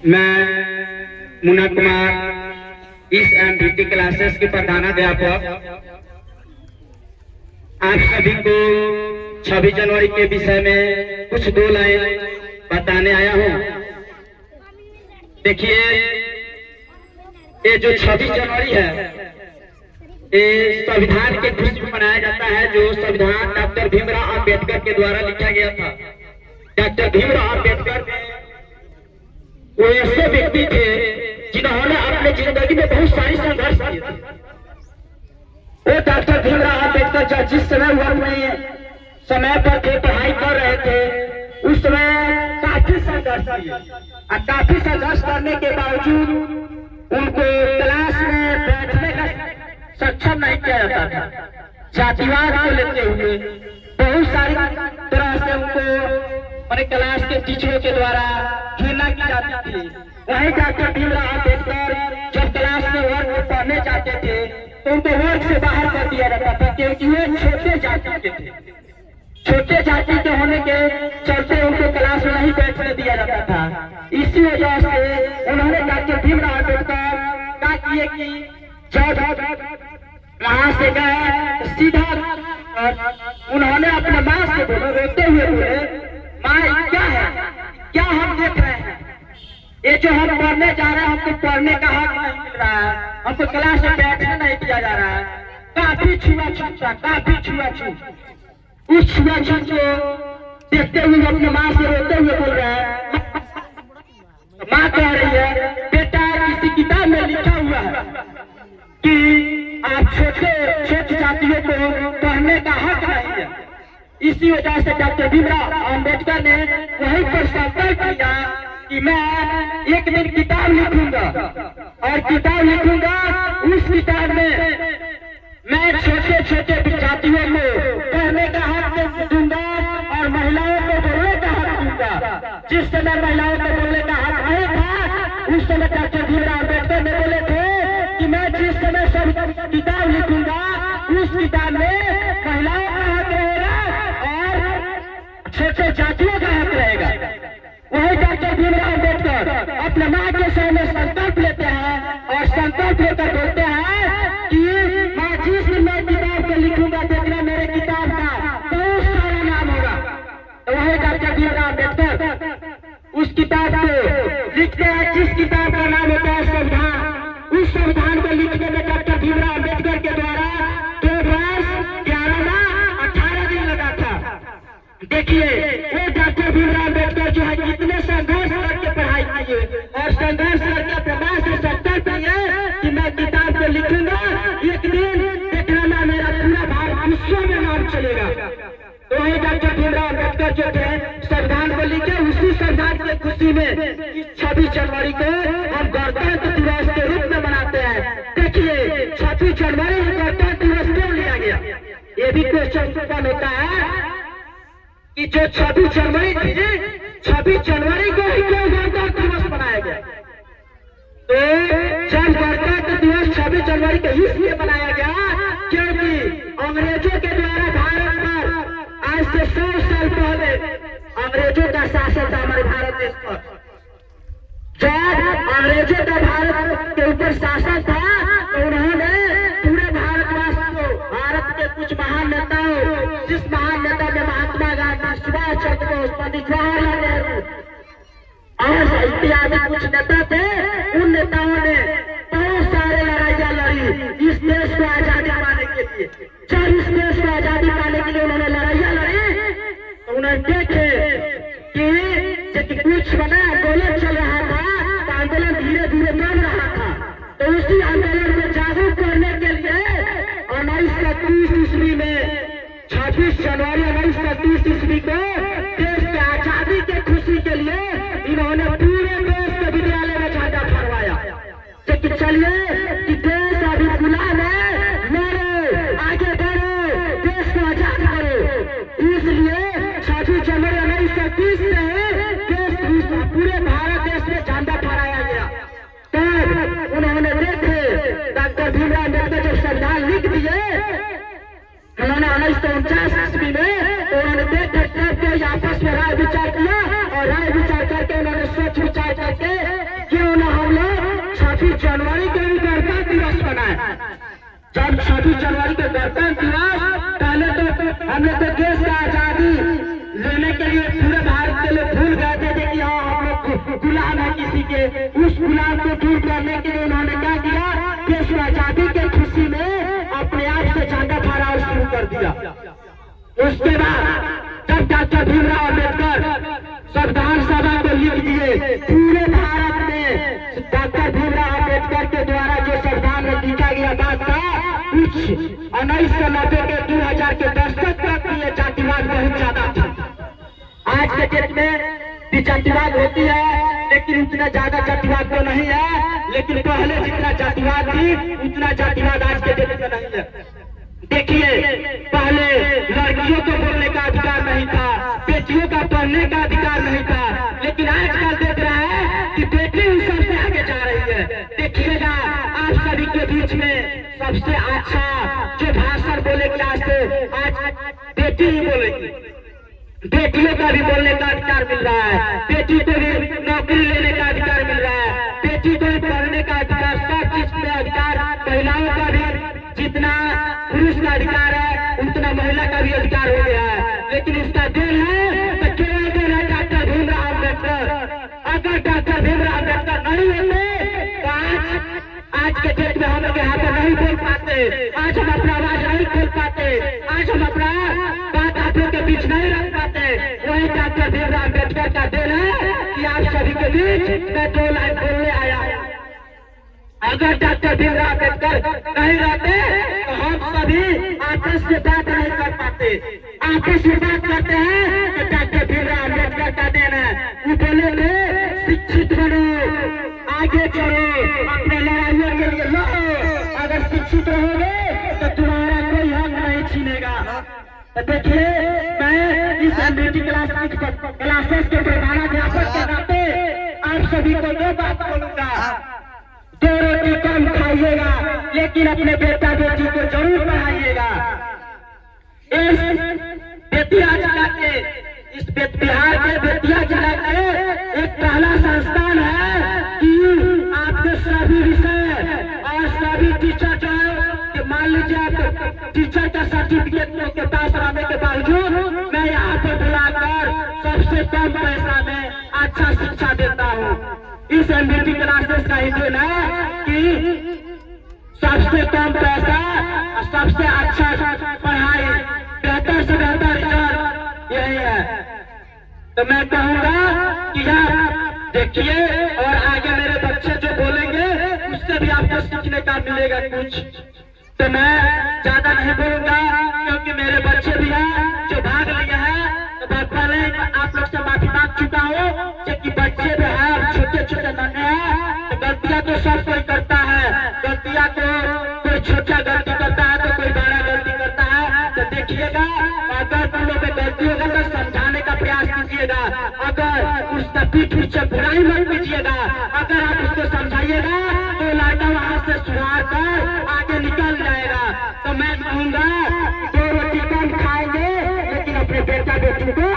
मैं मुन्ना कुमार इस MDT classes के प्रधानाध्यापक आप सभी को 26 जनवरी के विषय में कुछ 2 लाइन बताने आया हूँ। देखिए, ये जो 26 जनवरी है ये संविधान के खुशी में मनाया जाता है, जो संविधान डॉक्टर भीमराव अंबेडकर के द्वारा लिखा गया था। डॉक्टर भीमराव अंबेडकर वो ऐसे व्यक्ति थे जिन्होंने अपने जिंदगी में बहुत सारी संघर्ष किए थे। वो डॉक्टर भीमराव अंबेडकर जिस समय वो अपने समय पर थे, पढ़ाई कर रहे थे, उस समय काफी संघर्ष किए और काफी संघर्ष करने के बावजूद उनको क्लास में बैठने का सक्षम नहीं किया जाता था। जातिवाद को लेते हुए बहुत सारी तरह से उनको मैंने क्लास के टीचरों के द्वारा घृणा की जाती थी। वही डॉक्टर भीमराव अंबेडकर जब क्लास में वर्ग में पढ़ने जाते थे तो उनको वर्ग से बाहर कर दिया जाता था, क्योंकि वे छोटे जाति के थे। छोटे जाति के होने के चलते उनको क्लास में नहीं बैठने दिया जाता था। इसी वजह से उन्होंने डॉक्टर भीमराव अंबेडकर क्या किए कि जब वहां से गए सीधा उन्होंने अपने माँ से बोले, रोते हुए बोले, माँ क्या है, क्या हम देख रहे हैं, ये जो हम पढ़ने जा रहे हैं हमको पढ़ने का हक नहीं मिल रहा है, हमको क्लास में बैठने नहीं दिया जा रहा है। काफी छुआछूत था, काफी छुआछूत। उस छुआछूत को देखते हुए अपने माँ से रोते हुए बोल रहे हैं। माँ कह रही है, बेटा किसी किताब में लिखा हुआ है कि आप छोटे जातियों को पढ़ने का हक नहीं है। इसी वजह से डॉक्टर भीमराव अंबेडकर ने वहीं पर संकल्प किया कि मैं एक दिन किताब लिखूंगा और किताब लिखूंगा, उस किताब में मैं छोटे छोटे जातियों को पढ़ने का हक दूंगा और महिलाओं को बोलने का हक दूंगा। जिस समय महिलाओं को बोलने का हक नहीं था, उस समय डॉक्टर भीमराव अंबेडकर ने बोले थे कि मैं जिस समय सब किताब लिखूंगा उस किताब में महिलाओं का हक रहेगा और छोटे जातियों का हक रहेगा। वही डॉक्टर भीमराव अंबेडकर अपने माँ के सामने संकल्प लेते हैं और संकल्प लेकर बोलते हैं कि मैं जिस दिन मैं किताब को लिखूंगा, देखना मेरे किताब का बहुत सारा नाम होगा। तो वही डॉक्टर भीमराव अंबेडकर उस किताब को लिखते हैं, जिस किताब का नाम होता है संविधान। उस संविधान को लिखने में डॉक्टर भीमराव अंबेडकर के द्वारा 2 वर्ष 11 माह 18 दिन लगा था। देखिए, वो डॉक्टर भीमराव अंबेडकर जो है कितने संघर्ष करके पढ़ाई किए और संघर्ष करके अपने माँ से संकल्प लिए कि मैं किताब को लिखूंगा, एक दिन देखना ना मेरा पूरा भारत विश्व में नाम चलेगा। तो वही डॉक्टर भीमराव अंबेडकर जो थे संविधान को लिखे। उसी संविधान की खुशी में इस 26 जनवरी को हम गणतंत्र दिवस के रूप में मनाते हैं। देखिए, 26 जनवरी गणतंत्र दिवस क्यों लिया गया, ये भी क्वेश्चन उत्पन्न होता है कि जो 26 जनवरी थी, 26 जनवरी को ही क्यों गणतंत्र दिवस मनाया गया। तो जब गणतंत्र दिवस 26 जनवरी को इसलिए मनाया गया क्योंकि अंग्रेजों के द्वारा भारत पर आज से 100 साल पहले अंग्रेजों का शासन था हमारे भारत देश पर। जब अंग्रेजों का भारत के ऊपर शासन था तो उन्होंने पूरे भारतवासियों को, भारत के कुछ महान नेताओं, जिस महान नेता में महात्मा गांधी, सुभाष चंद्र बोस, पंडित जवाहरलाल नेहरू और इत्यादि कुछ नेता थे, उन नेताओं ने बहुत सारे लड़ाइयां लड़ी इस देश को आजादी पाने के लिए। जब इस देश को आजादी पाने के लिए उन्होंने लड़ाइयां लड़ी तो उन्होंने देखे कि कुछ बना आंदोलन चल रहा था, तो आंदोलन धीरे धीरे बढ़ रहा था। तो उसी आंदोलन में जागरूक करने के लिए 1930 ईस्वी में 26 जनवरी 1930 ईस्वी को देश की आजादी के खुशी के लिए इन्होंने पूरे देश के विद्यालय में झंडा फहराया कि चलिए कि देश अभी गुलाम है, लड़ो, आगे बढ़ो, देश को आजाद करो। इसलिए 26 जनवरी 1930 से पूरे भारत देश में झंडा फहराया गया। तब उन्होंने देखे डॉक्टर भीमराव अंबेडकर जब संविधान लिख दिए उन्होंने 1949 ईस्वी में, तो उन्होंने देखे सबके आपस में राय विचार किया और राय विचार करके उन्होंने सोच विचार करके जनवरी के गणतंत्र दिवस, पहले तो हम लोग तो देश का आजादी लेने के लिए पूरे भारत के लोग भूल गए थे कि हाँ हम लोग गुलाम है किसी के। उस गुलाम को दूर करने के लिए उन्होंने क्या किया, देश की आजादी के खुशी में अपने आप से झंडा फहराना शुरू कर दिया। उसके बाद जब डॉक्टर भीमराव अम्बेडकर संविधान सभा को लिख दिए, पूरे भारत में डॉक्टर भीमराव अम्बेडकर के द्वारा जो संविधान में लिखा गया बात था, कुछ 1990 के 2000 के दशक तक ये जातिवाद बहुत ज्यादा था। आज के डेट में भी जातिवाद होती है, लेकिन उतना ज्यादा जातिवाद तो नहीं है। लेकिन पहले जितना जातिवाद थी उतना जातिवाद आज के डेट में नहीं है। देखिए, पहले लड़कियों को बोलने का अधिकार नहीं था, बेटियों का पढ़ने का अधिकार नहीं था, लेकिन आजकल देख रहा है कि बेटी उन सबसे आगे जा रही है। देखिएगा, आप सभी के बीच में सबसे अच्छा जो भाषण बोलेगी आज से, आज बेटी ही बोलेगी। बेटियों का भी बोलने का अधिकार मिल रहा है, बेटी को भी नौकरी लेने का अधिकार मिल रहा है, बेटी को भी पढ़ने का अधिकार, सब चीज में अधिकार। महिलाओं का भी जितना पुरुष का अधिकार है उतना महिला का भी अधिकार हो गया है। लेकिन इसका देन है तो केवल देन है डॉक्टर भीमराव अम्बेडकर। अगर डॉक्टर भीमराव अम्बेडकर नहीं होते तो आज के डेट में हम लोग यहाँ पर नहीं बोल पाते, आज हम अपना आवाज नहीं खोल पाते, आज हम अपना बात आप लोग के बीच नहीं रख पाते। वही डॉक्टर भीमराव अम्बेडकर का देन है कि आप सभी के बीच मैं 2 लाइन बोलने आया हूँ। अगर डॉक्टर भीमराव अम्बेडकर नहीं रहते तो हम सभी आपस में बात नहीं कर पाते। आपस में बात करते हैं तो डॉक्टर भीमराव अम्बेडकर का देन है। वो बोले थे शिक्षित बनो, आगे चलो, अपने लड़ाइयों के लिए लड़ो। अगर शिक्षित रहोगे तो तुम्हारा कोई हक नहीं छीनेगा। तो देखिए, मैं इस एमबीटी क्लासेस के प्रधानाध्यापक के नाते आप सभी को 2 बात बोलूंगा। 2 रोटी कम खाइएगा, लेकिन अपने बेटा बेटी को जरूर पढ़ाइएगा। इस बेतिया जिला के, इस बिहार के बेतिया जिला के एक पहला संस्थान है कि आपके सभी विषय और सभी टीचर जो है, मान लीजिए आप टीचर का सर्टिफिकेट के पास रहने के बावजूद मैं यहाँ पर बुलाकर सबसे कम पैसा में अच्छा शिक्षा देता हूँ। इस एमबीटी क्लासेस का ही देन है कि सबसे कम पैसा और सबसे अच्छा पढ़ाई, बेहतर से बेहतर रिजल्ट यही है। तो मैं कहूँगा कि आप देखिए और आगे मेरे बच्चे जो बोलेंगे उससे भी आपको सीखने का मिलेगा कुछ। तो मैं ज्यादा नहीं बोलूंगा क्योंकि मेरे बच्चे भी हैं जो भाग लिए हैं। तो मैं पहले आप लोग से माफी मांग चुका हूँ कि बच्चे भी हैं, छोटे छोटे नन्हे हैं, तो गलतियां तो सब कोई करता है। गलतियां को कोई छोटा गलती करता है तो कोई बड़ा गलती करता है। तो देखिएगा, अगर तुम लोग गलती होगा तो समझाने का प्रयास कीजिएगा। अगर उसका पीठ पीछे बुराई मत कीजिएगा। अगर आप उसको समझाइएगा तो लड़का वहां से सुधार कर आगे निकल जाएगा। तो मैं कहूँगा 2 रोटी कम खाएंगे, लेकिन अपने बेटा बेटी को